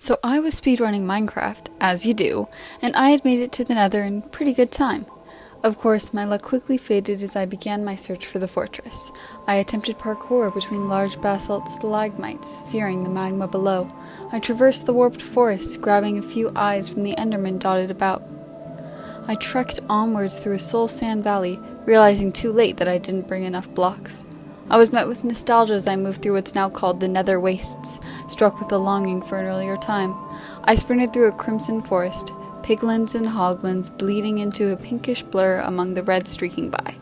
So I was speedrunning Minecraft, as you do, and I had made it to the Nether in pretty good time. Of course, my luck quickly faded as I began my search for the fortress. I attempted parkour between large basalt stalagmites, fearing the magma below. I traversed the warped forest, grabbing a few eyes from the endermen dotted about. I trekked onwards through a soul sand valley, realizing too late that I didn't bring enough blocks. I was met with nostalgia as I moved through what's now called the Nether Wastes, struck with a longing for an earlier time. I sprinted through a crimson forest, piglins and hoglins bleeding into a pinkish blur among the red streaking by.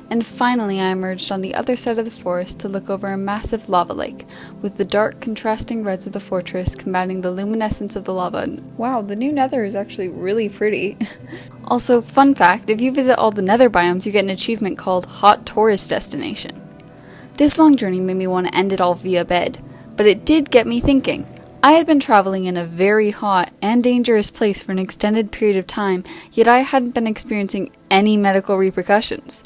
And finally I emerged on the other side of the forest to look over a massive lava lake, with the dark contrasting reds of the fortress combating the luminescence of the lava. Wow, the new Nether is actually really pretty. Also, fun fact, if you visit all the Nether biomes you get an achievement called Hot Tourist Destination. This long journey made me want to end it all via bed, but it did get me thinking. I had been traveling in a very hot and dangerous place for an extended period of time, yet I hadn't been experiencing any medical repercussions.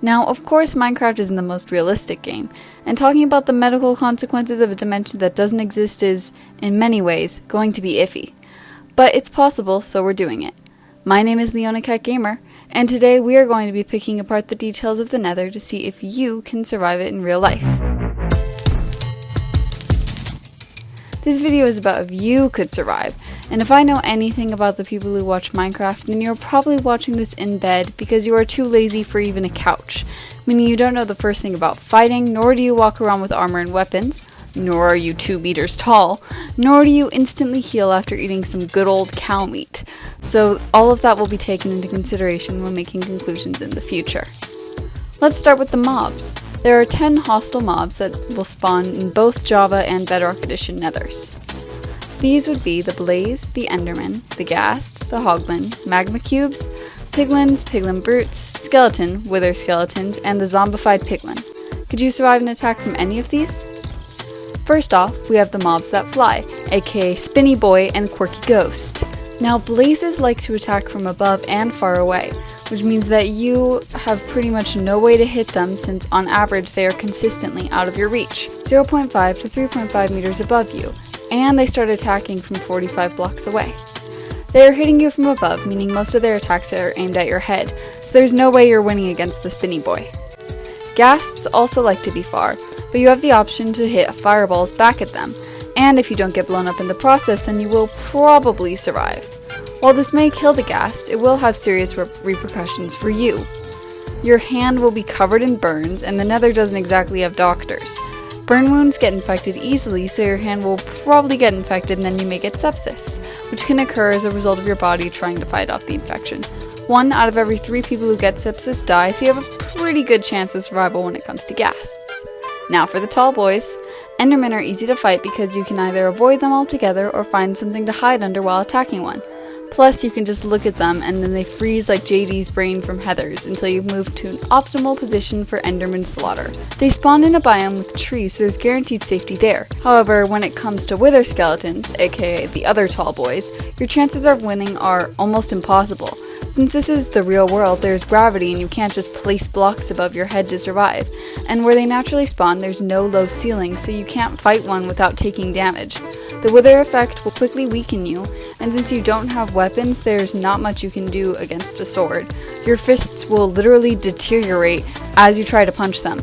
Now, of course, Minecraft isn't the most realistic game, and talking about the medical consequences of a dimension that doesn't exist is, in many ways, going to be iffy. But it's possible, so we're doing it. My name is LeonaCatGamer, and today we are going to be picking apart the details of the Nether to see if you can survive it in real life. This video is about if you could survive, and if I know anything about the people who watch Minecraft, then you're probably watching this in bed because you are too lazy for even a couch, meaning you don't know the first thing about fighting, nor do you walk around with armor and weapons, nor are you 2 meters tall, nor do you instantly heal after eating some good old cow meat. So all of that will be taken into consideration when making conclusions in the future. Let's start with the mobs. There are 10 hostile mobs that will spawn in both Java and Bedrock Edition Nethers. These would be the Blaze, the Enderman, the Ghast, the Hoglin, Magma Cubes, Piglins, Piglin Brutes, Skeleton, Wither Skeletons, and the Zombified Piglin. Could you survive an attack from any of these? First off, we have the mobs that fly, aka Spinny Boy and Quirky Ghost. Now, blazes like to attack from above and far away, which means that you have pretty much no way to hit them since on average they are consistently out of your reach, 0.5 to 3.5 meters above you, and they start attacking from 45 blocks away. They are hitting you from above, meaning most of their attacks are aimed at your head, so there's no way you're winning against the Spinny Boy. Ghasts also like to be far, but you have the option to hit fireballs back at them, and if you don't get blown up in the process, then you will probably survive. While this may kill the Ghast, it will have serious repercussions for you. Your hand will be covered in burns, and the Nether doesn't exactly have doctors. Burn wounds get infected easily, so your hand will probably get infected and then you may get sepsis, which can occur as a result of your body trying to fight off the infection. 1 out of every 3 people who get sepsis die, so you have a pretty good chance of survival when it comes to Ghasts. Now for the tall boys. Endermen are easy to fight because you can either avoid them altogether or find something to hide under while attacking one. Plus, you can just look at them and then they freeze like JD's brain from Heather's until you've moved to an optimal position for Enderman slaughter. They spawn in a biome with trees, so there's guaranteed safety there. However, when it comes to Wither Skeletons, aka the other tall boys, your chances of winning are almost impossible. Since this is the real world, there's gravity and you can't just place blocks above your head to survive. And where they naturally spawn, there's no low ceiling, so you can't fight one without taking damage. The wither effect will quickly weaken you, and since you don't have weapons, there's not much you can do against a sword. Your fists will literally deteriorate as you try to punch them.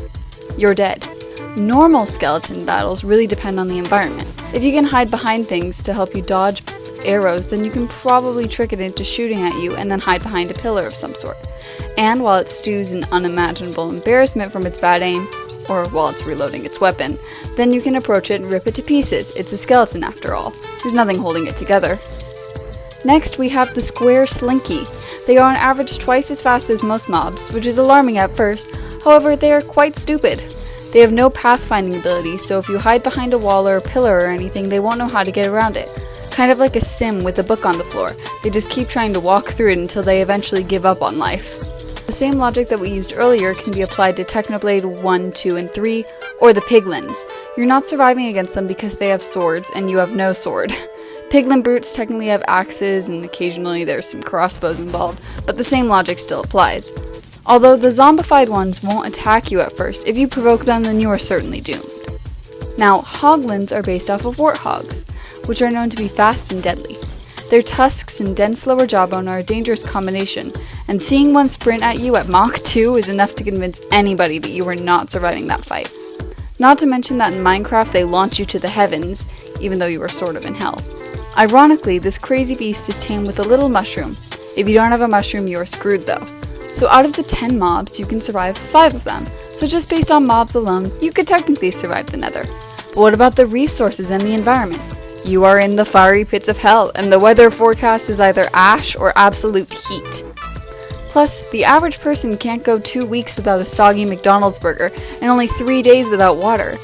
You're dead. Normal skeleton battles really depend on the environment. If you can hide behind things to help you dodge arrows, then you can probably trick it into shooting at you and then hide behind a pillar of some sort. And while it stews in unimaginable embarrassment from its bad aim, or while it's reloading its weapon, then you can approach it and rip it to pieces. It's a skeleton after all. There's nothing holding it together. Next, we have the Square Slinky. They are on average twice as fast as most mobs, which is alarming at first. However, they are quite stupid. They have no pathfinding ability, so if you hide behind a wall or a pillar or anything, they won't know how to get around it. Kind of like a sim with a book on the floor. They just keep trying to walk through it until they eventually give up on life. The same logic that we used earlier can be applied to Technoblade 1, 2, and 3, or the Piglins. You're not surviving against them because they have swords, and you have no sword. Piglin Brutes technically have axes, and occasionally there's some crossbows involved, but the same logic still applies. Although the zombified ones won't attack you at first, if you provoke them then you are certainly doomed. Now, hoglins are based off of warthogs, which are known to be fast and deadly. Their tusks and dense lower jawbone are a dangerous combination, and seeing one sprint at you at Mach 2 is enough to convince anybody that you are not surviving that fight. Not to mention that in Minecraft they launch you to the heavens, even though you are sort of in hell. Ironically, this crazy beast is tamed with a little mushroom. If you don't have a mushroom, you are screwed though. So out of the 10 mobs, you can survive 5 of them. So just based on mobs alone, you could technically survive the Nether. But what about the resources and the environment? You are in the fiery pits of hell, and the weather forecast is either ash or absolute heat. Plus, the average person can't go 2 weeks without a soggy McDonald's burger, and only 3 days without water.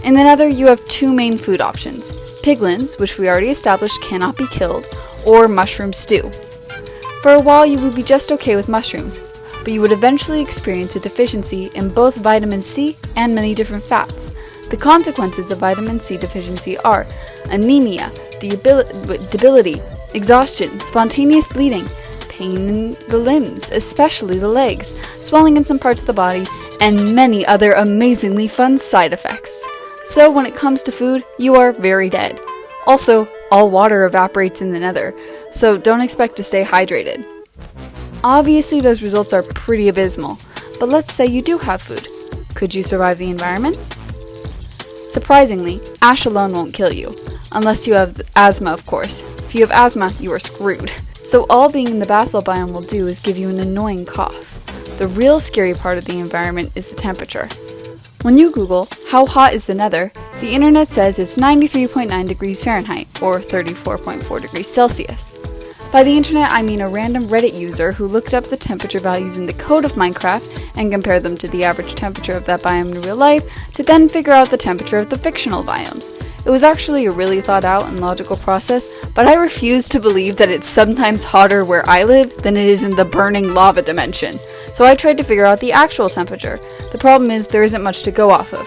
In the Nether, you have 2 main food options: piglins, which we already established cannot be killed, or mushroom stew. For a while, you would be just okay with mushrooms, but you would eventually experience a deficiency in both vitamin C and many different fats. The consequences of vitamin C deficiency are anemia, debility, exhaustion, spontaneous bleeding, pain in the limbs, especially the legs, swelling in some parts of the body, and many other amazingly fun side effects. So when it comes to food, you are very dead. Also, all water evaporates in the Nether, so don't expect to stay hydrated. Obviously, those results are pretty abysmal, but let's say you do have food. Could you survive the environment? Surprisingly, ash alone won't kill you, unless you have asthma, of course. If you have asthma, you are screwed. So all being in the basalt biome will do is give you an annoying cough. The real scary part of the environment is the temperature. When you Google, how hot is the Nether, the internet says it's 93.9 degrees Fahrenheit, or 34.4 degrees Celsius. By the internet, I mean a random Reddit user who looked up the temperature values in the code of Minecraft and compared them to the average temperature of that biome in real life to then figure out the temperature of the fictional biomes. It was actually a really thought out and logical process, but I refuse to believe that it's sometimes hotter where I live than it is in the burning lava dimension. So I tried to figure out the actual temperature. The problem is there isn't much to go off of.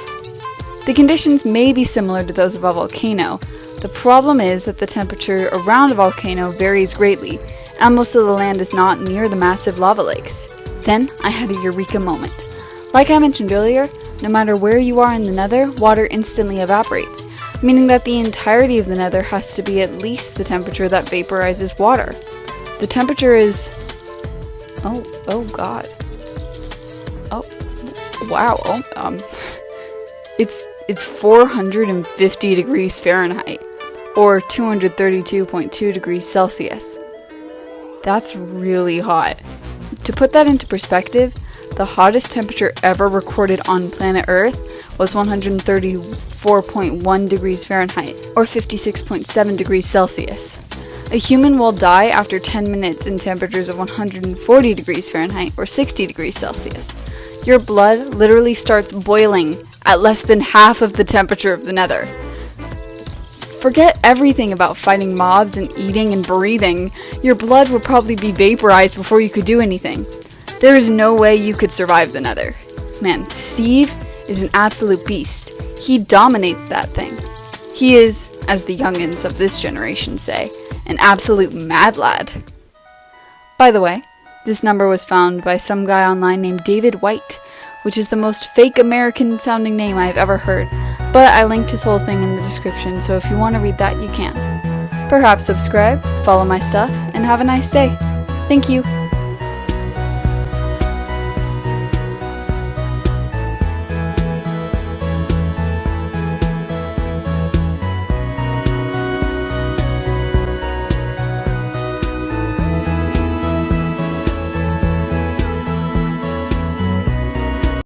The conditions may be similar to those of a volcano. The problem is that the temperature around a volcano varies greatly, and most of the land is not near the massive lava lakes. Then I had a eureka moment. Like I mentioned earlier, no matter where you are in the Nether, water instantly evaporates, meaning that the entirety of the Nether has to be at least the temperature that vaporizes water. The temperature is... Oh god. Oh, wow. It's 450 degrees Fahrenheit, or 232.2 degrees Celsius. That's really hot. To put that into perspective, the hottest temperature ever recorded on planet Earth was 134.1 degrees Fahrenheit, or 56.7 degrees Celsius. A human will die after 10 minutes in temperatures of 140 degrees Fahrenheit, or 60 degrees Celsius. Your blood literally starts boiling at less than half of the temperature of the Nether. Forget everything about fighting mobs and eating and breathing. Your blood would probably be vaporized before you could do anything. There is no way you could survive the Nether. Man, Steve is an absolute beast. He dominates that thing. He is, as the youngins of this generation say, an absolute mad lad. By the way, this number was found by some guy online named David White, which is the most fake American sounding name I've ever heard, but I linked his whole thing in the description, so if you want to read that, you can. Perhaps subscribe, follow my stuff, and have a nice day. Thank you.